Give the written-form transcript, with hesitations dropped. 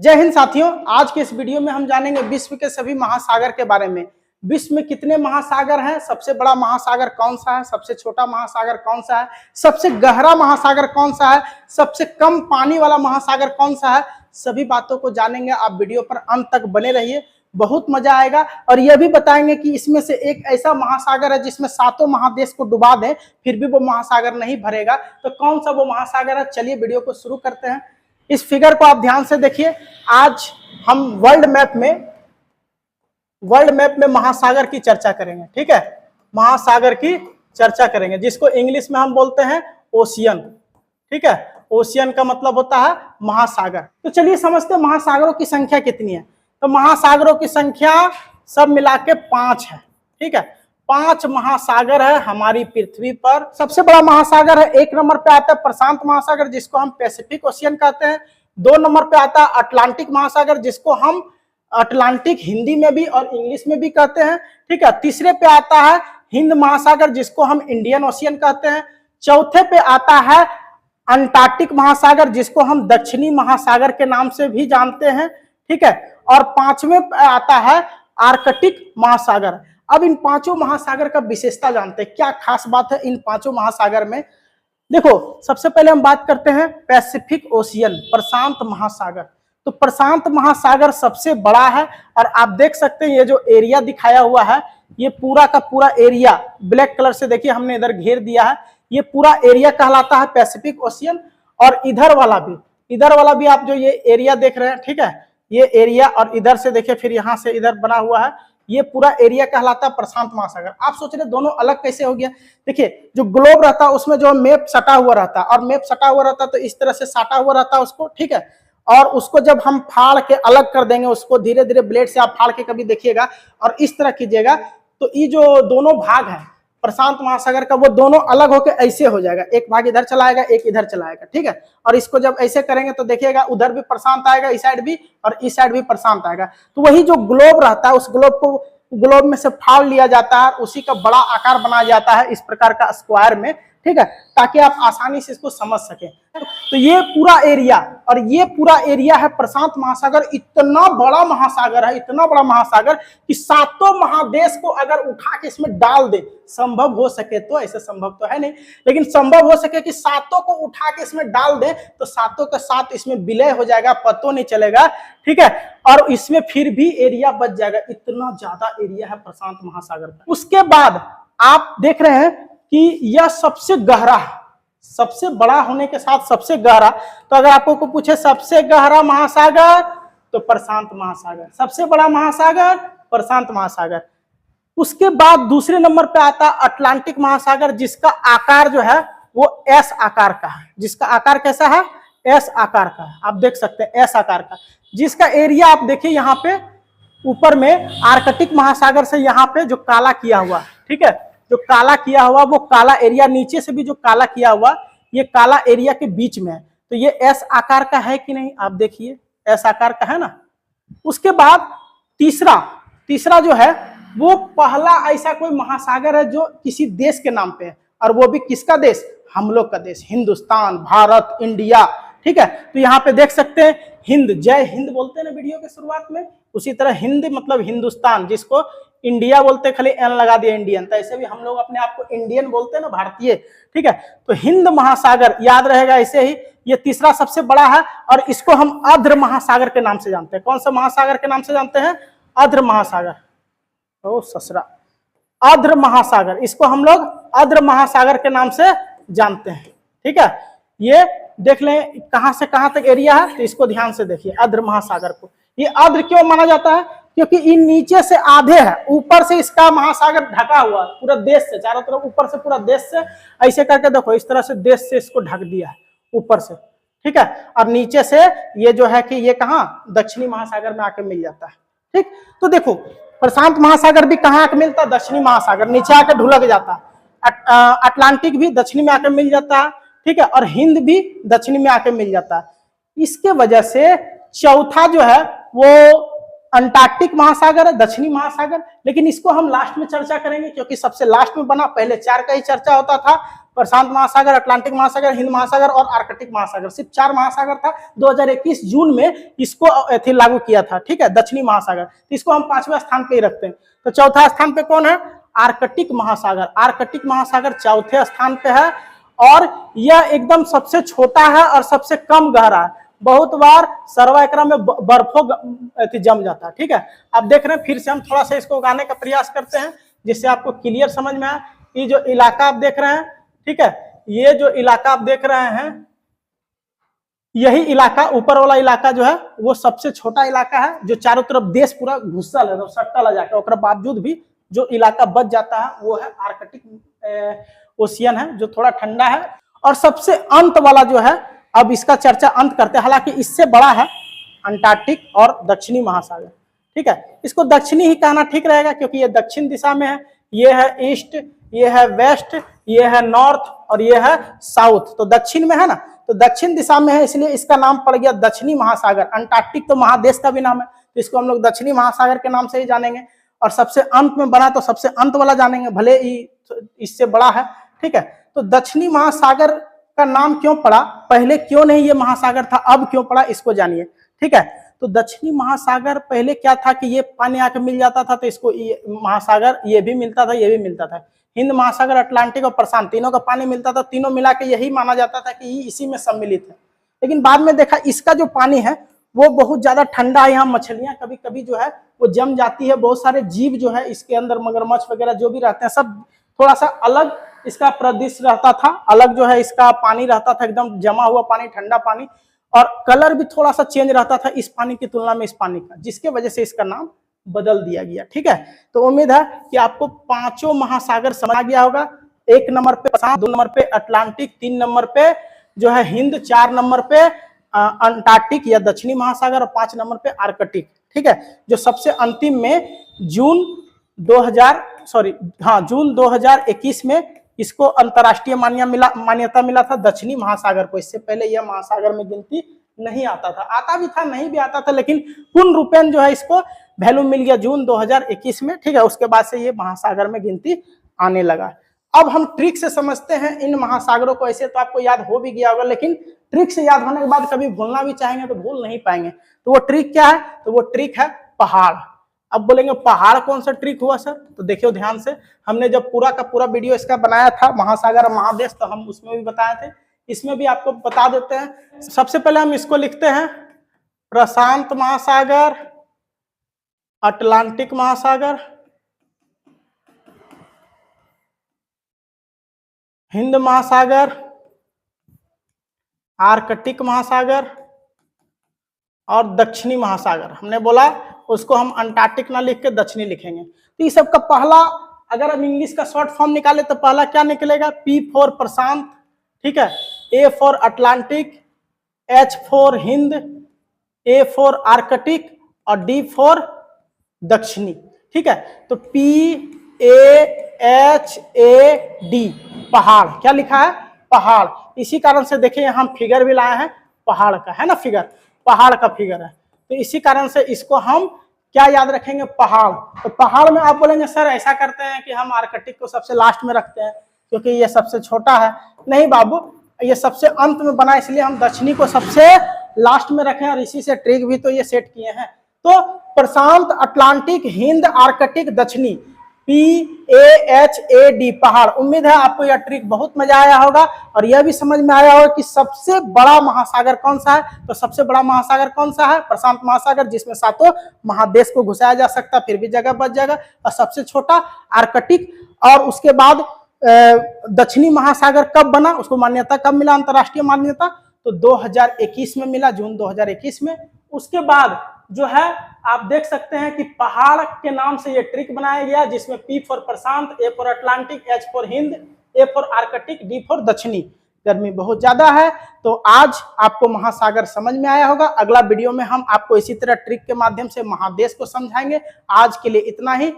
जय हिंद साथियों। आज के इस वीडियो में हम जानेंगे विश्व के सभी महासागर के बारे में। विश्व में कितने महासागर हैं, सबसे बड़ा महासागर कौन सा है, सबसे छोटा महासागर कौन सा है, सबसे गहरा महासागर कौन सा है, सबसे कम पानी वाला महासागर कौन सा है, सभी बातों को जानेंगे। आप वीडियो पर अंत तक बने रहिए, बहुत मजा आएगा। और यह भी बताएंगे कि इसमें से एक ऐसा महासागर है जिसमें सातों महादेश को डुबा दे फिर भी वो महासागर नहीं भरेगा, तो कौन सा वो महासागर है। चलिए वीडियो को शुरू करते हैं। इस फिगर को आप ध्यान से देखिए। आज हम वर्ल्ड मैप में महासागर की चर्चा करेंगे। ठीक है, महासागर की चर्चा करेंगे, जिसको इंग्लिश में हम बोलते हैं ओशियन। ठीक है, ओशियन का मतलब होता है महासागर। तो चलिए समझते हैं महासागरों की संख्या कितनी है। तो महासागरों की संख्या सब मिला के 5 है। ठीक है, 5 महासागर है हमारी पृथ्वी पर। सबसे बड़ा महासागर है, 1 नंबर पे आता है प्रशांत महासागर, जिसको हम पैसिफिक ओशियन कहते हैं। 2 नंबर पे आता है अटलांटिक महासागर, जिसको हम अटलांटिक हिंदी में भी और इंग्लिश में भी कहते हैं। ठीक है, तीसरे पे आता है हिंद महासागर, जिसको हम इंडियन ओशियन कहते हैं। चौथे पे आता है अंटार्कटिक महासागर, जिसको हम दक्षिणी महासागर के नाम से भी जानते हैं। ठीक है, और 5वें पे आता है आर्कटिक महासागर। अब इन 5 महासागर का विशेषता जानते हैं, क्या खास बात है इन 5 महासागर में। देखो, सबसे पहले हम बात करते हैं पैसिफिक ओशियन, प्रशांत महासागर। तो प्रशांत महासागर सबसे बड़ा है, और आप देख सकते हैं ये जो एरिया दिखाया हुआ है, ये पूरा का पूरा एरिया ब्लैक कलर से देखिए हमने इधर घेर दिया है, ये पूरा एरिया कहलाता है पैसिफिक ओशियन। और इधर वाला भी आप जो ये एरिया देख रहे हैं, ठीक है, ये एरिया, और इधर से देखिए फिर यहाँ से इधर बना हुआ है, ये पूरा एरिया कहलाता है प्रशांत महासागर। आप सोच रहे दोनों अलग कैसे हो गया। देखिए, जो ग्लोब रहता है उसमें जो मैप सटा हुआ रहता है, और मैप सटा हुआ रहता है तो इस तरह से साटा हुआ रहता है उसको। ठीक है, और उसको जब हम फाड़ के अलग कर देंगे, उसको धीरे धीरे ब्लेड से आप फाड़ के कभी देखिएगा और इस तरह कीजिएगा, तो ये जो दोनों भाग है प्रशांत महासागर का, वो दोनों अलग होकर ऐसे हो जाएगा। एक भाग इधर चला आएगा, एक इधर चला आएगा। ठीक है, और इसको जब ऐसे करेंगे तो देखिएगा उधर भी प्रशांत आएगा, इस साइड भी, और इस साइड भी प्रशांत आएगा। तो वही जो ग्लोब रहता है, उस ग्लोब में से फाड़ लिया जाता है, उसी का बड़ा आकार बनाया जाता है इस प्रकार का स्क्वायर में। ठीक है, ताकि आप आसानी से इसको समझ सकें। तो ये पूरा एरिया है प्रशांत महासागर। इतना बड़ा महासागर है, इतना बड़ा महासागर कि 7 महादेश को अगर उठा के इसमें डाल दे, संभव हो सके तो, ऐसे संभव तो है नहीं, लेकिन संभव हो सके कि 7 को उठा के इसमें डाल दे तो 7 के साथ इसमें विलय हो जाएगा, पता नहीं चलेगा। ठीक है, और इसमें फिर भी एरिया बच जाएगा। इतना ज्यादा एरिया है प्रशांत महासागर का। उसके बाद आप देख रहे हैं कि यह सबसे गहरा है, सबसे बड़ा होने के साथ सबसे गहरा। तो अगर आपको को पूछे सबसे गहरा महासागर, तो प्रशांत महासागर। सबसे बड़ा महासागर प्रशांत महासागर। उसके बाद दूसरे नंबर पे आता अटलांटिक महासागर, जिसका आकार जो है वो एस आकार का है। जिसका आकार कैसा है, एस आकार का है। आप देख सकते हैं एस आकार का, जिसका एरिया आप देखिए यहाँ पे ऊपर में आर्कटिक महासागर से यहाँ पे जो काला किया हुआ, ठीक है, जो काला किया हुआ वो काला एरिया, नीचे से भी जो काला किया हुआ, ये काला एरिया के बीच में है। तो ये एस आकार का है कि नहीं, आप देखिए एस आकार का है ना। उसके बाद तीसरा जो है वो पहला ऐसा कोई महासागर है जो किसी देश के नाम पे है, और वो भी किसका देश, हम लोग का देश, हिंदुस्तान, भारत, इंडिया। ठीक है, तो यहाँ पे देख सकते हैं हिंद, जय हिंद बोलते हैं ना वीडियो के शुरुआत में, उसी तरह हिंद मतलब हिंदुस्तान, जिसको इंडिया बोलते खाली एन लगा दिया इंडियन, तो ऐसे भी हम लोग अपने आप को इंडियन बोलते हैं ना, भारतीय। ठीक है, तो हिंद महासागर याद रहेगा ऐसे ही, ये तीसरा सबसे बड़ा है, और इसको हम आर्द्र महासागर के नाम से जानते हैं। कौन सा महासागर के नाम से जानते हैं, आर्द्र महासागर। ओ ससुरा, आर्द्र महासागर, इसको हम लोग आर्द्र महासागर के नाम से जानते हैं। ठीक है, ये देख लें कहां से कहां तक एरिया है, तो इसको ध्यान से देखिए आर्द्र महासागर को। ये आर्द्र क्यों माना जाता है, क्योंकि इन नीचे से आधे है, ऊपर से इसका महासागर ढका हुआ है पूरा देश से, चारों तरफ ऊपर से पूरा देश से ऐसे करके देखो, इस तरह से देश से इसको ढक दिया है ऊपर से। ठीक है, और नीचे से ये जो है कि ये कहाँ दक्षिणी महासागर में आके मिल जाता है। ठीक, तो देखो प्रशांत महासागर भी कहाँ आके मिलता है, दक्षिणी महासागर, नीचे आके ढुलक जाता है। अटलांटिक भी दक्षिणी में आके मिल जाता है। ठीक है, और हिंद भी दक्षिणी में आके मिल जाता है। इसके वजह से चौथा जो है वो अंटार्कटिक महासागर है, दक्षिणी महासागर, लेकिन इसको हम लास्ट में चर्चा करेंगे, क्योंकि सबसे लास्ट में बना, पहले 4 का ही चर्चा होता था। प्रशांत महासागर, अटलांटिक महासागर, हिंद महासागर और आर्कटिक महासागर, सिर्फ 4 महासागर था। 2021 जून में इसको लागू किया था, ठीक है, दक्षिणी महासागर। इसको हम 5वें स्थान पे ही रखते हैं। तो चौथा स्थान पे कौन है? आर्कटिक महासागर। आर्कटिक महासागर चौथे स्थान पे है और यह एकदम सबसे छोटा है और सबसे कम गहरा है। बहुत बार सरवा एकरा में बर्फों जम जाता है, ठीक है। आप देख रहे हैं, फिर से हम थोड़ा सा इसको उगाने का प्रयास करते हैं जिससे आपको क्लियर समझ में आए। ये जो इलाका आप देख रहे हैं, ठीक है, ये जो इलाका आप देख रहे हैं, यही इलाका, ऊपर वाला इलाका जो है वो सबसे छोटा इलाका है, जो चारों तरफ देश पूरा घुसल है, सट्टा जाके, और बावजूद भी जो इलाका बच जाता है वो है आर्कटिक ओशियन है, जो थोड़ा ठंडा है। और सबसे अंत वाला जो है, अब इसका चर्चा अंत करते हैं, हालांकि इससे बड़ा है अंटार्कटिक और दक्षिणी महासागर, ठीक है। इसको दक्षिणी ही कहना ठीक रहेगा क्योंकि ये दक्षिण दिशा में है। ये है ईस्ट, ये है वेस्ट, ये है नॉर्थ और ये है साउथ। तो दक्षिण में है ना, तो दक्षिण दिशा में है, इसलिए इसका नाम पड़ गया दक्षिणी महासागर। अंटार्कटिक तो महादेश का भी नाम है, तो इसको हम लोग दक्षिणी महासागर के नाम से ही जानेंगे। और सबसे अंत में बना तो सबसे अंत वाला जानेंगे, भले ही इससे बड़ा है, ठीक है। तो दक्षिणी महासागर का नाम क्यों पड़ा, पहले क्यों नहीं ये महासागर था, अब क्यों पड़ा, इसको जानिए, ठीक है। तो दक्षिणी महासागर पहले क्या था कि ये पानी आके मिल जाता था, तो इसको ये महासागर ये भी मिलता था, ये भी मिलता था। हिंद महासागर, अटलांटिक और प्रशांत, तीनों का पानी मिलता था, तीनों मिला के यही माना जाता था कि इसी में सम्मिलित है। लेकिन बाद में देखा इसका जो पानी है वो बहुत ज्यादा ठंडा है, यहाँ मछलियां कभी कभी जो है वो जम जाती है, बहुत सारे जीव जो है इसके अंदर, मगरमच्छ वगैरह जो भी रहते हैं, सब थोड़ा सा अलग इसका प्रदृश्य रहता था, अलग जो है इसका पानी रहता था, एकदम जमा हुआ पानी, ठंडा पानी, और कलर भी थोड़ा सा चेंज रहता था इस पानी की तुलना में इस पानी का, जिसके वजह से इसका नाम बदल दिया गया, ठीक है। तो उम्मीद है कि आपको पांचों महासागर समझ गया होगा। 1 नंबर पे प्रशांत, 2 नंबर पे अटलांटिक, 3 नंबर पे जो है हिंद, 4 नंबर पे अंटार्कटिक या दक्षिणी महासागर और 5 नंबर पे आर्कटिक, ठीक है। जो सबसे अंतिम में जून 2021 में इसको अंतरराष्ट्रीय मान्यता मिला था दक्षिणी महासागर को। इससे पहले यह महासागर में गिनती नहीं आता था, आता भी था, नहीं भी आता था, लेकिन पूर्ण रूपेण जो है इसको वैल्यू मिल गया जून 2021 में, ठीक है। उसके बाद से ये महासागर में गिनती आने लगा। अब हम ट्रिक से समझते हैं इन महासागरों को। ऐसे तो आपको याद हो भी गया होगा, लेकिन ट्रिक से याद होने के बाद कभी भूलना भी चाहेंगे तो भूल नहीं पाएंगे। तो वो ट्रिक क्या है? तो वो ट्रिक है पहाड़। अब बोलेंगे पहाड़ कौन सा ट्रिक हुआ सर? तो देखियो ध्यान से, हमने जब पूरा का पूरा वीडियो इसका बनाया था महासागर महादेश, तो हम उसमें भी बताए थे, इसमें भी आपको बता देते हैं। सबसे पहले हम इसको लिखते हैं प्रशांत महासागर, अटलांटिक महासागर, हिंद महासागर, आर्कटिक महासागर और दक्षिणी महासागर। हमने बोला उसको हम अंटार्कटिक ना लिख के दक्षिणी लिखेंगे। तो ये सब का पहला, अगर हम इंग्लिश का शॉर्ट फॉर्म निकाले तो पहला क्या निकलेगा? P फॉर प्रशांत, ठीक है, A for Atlantic, H for Hind, A for Arctic और D फॉर दक्षिणी, ठीक है। तो PAHAD पहाड़, क्या लिखा है? पहाड़। इसी कारण से देखिए हम फिगर भी लाए हैं पहाड़ का, है ना, फिगर पहाड़ का फिगर है। तो इसी कारण से इसको हम क्या याद रखेंगे? पहाड़। तो पहाड़ में आप बोलेंगे सर ऐसा करते हैं कि हम आर्कटिक को सबसे लास्ट में रखते हैं क्योंकि ये सबसे छोटा है। नहीं बाबू, ये सबसे अंत में बना, इसलिए हम दक्षिणी को सबसे लास्ट में रखें और इसी से ट्रिक भी तो ये सेट किए हैं। तो प्रशांत, अटलांटिक, हिंद, आर्कटिक, दक्षिणी, PAHAD पहाड़। उम्मीद है आपको यह ट्रिक बहुत मजा आया होगा और यह भी समझ में आया होगा कि सबसे बड़ा महासागर कौन सा है। तो सबसे बड़ा महासागर कौन सा है? प्रशांत महासागर, जिसमें 7 महादेश को घुसाया जा सकता, फिर भी जगह बच जाएगा। और सबसे छोटा आर्कटिक। और उसके बाद दक्षिणी महासागर कब बना, उसको मान्यता कब मिला, अंतरराष्ट्रीय मान्यता? तो 2021 में मिला, जून 2021 में। उसके बाद जो है आप देख सकते हैं कि पहाड़ के नाम से ये ट्रिक बनाया गया, जिसमें P for Prashant, A for Atlantic, H for Hind, A for Arctic, D for दक्षिणी। गर्मी बहुत ज्यादा है तो आज आपको महासागर समझ में आया होगा। अगला वीडियो में हम आपको इसी तरह ट्रिक के माध्यम से महादेश को समझाएंगे। आज के लिए इतना ही।